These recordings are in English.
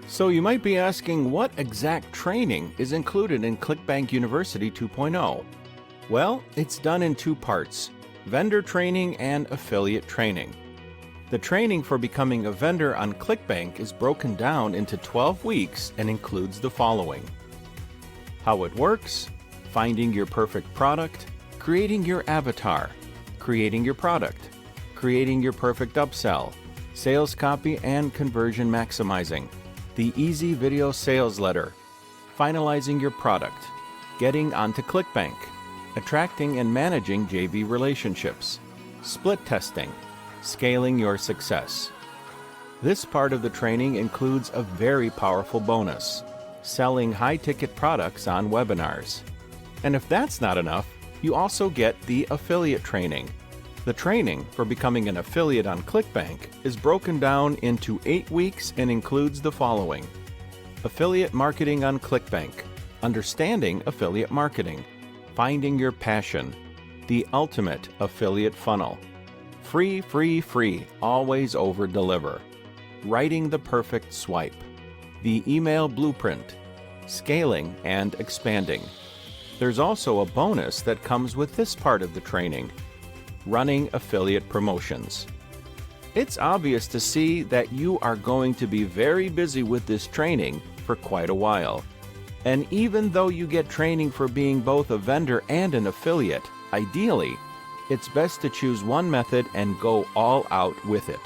So you might be asking, what exact training is included in Clickbank University 2.0? Well, it's done in two parts: vendor training and affiliate training. The training for becoming a vendor on Clickbank is broken down into 12 weeks and includes the following: how it works, finding your perfect product, creating your avatar, creating your product, creating your perfect upsell, sales copy and conversion maximizing, the easy video sales letter, finalizing your product, getting onto Clickbank, attracting and managing JV relationships, split testing, scaling your success. This part of the training includes a very powerful bonus: selling high-ticket products on webinars. And if that's not enough, you also get the affiliate training. The training for becoming an affiliate on Clickbank is broken down into 8 weeks and includes the following: affiliate marketing on Clickbank, understanding affiliate marketing, finding your passion, the ultimate affiliate funnel, free, always over deliver, writing the perfect swipe, the email blueprint, scaling and expanding. There's also a bonus that comes with this part of the training: running affiliate promotions. It's obvious to see that you are going to be very busy with this training for quite a while. And even though you get training for being both a vendor and an affiliate, ideally, it's best to choose one method and go all out with it.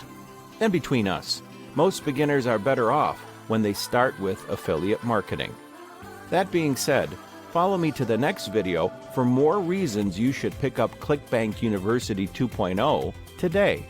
And between us, most beginners are better off when they start with affiliate marketing. That being said, follow me to the next video for more reasons you should pick up Clickbank University 2.0 today.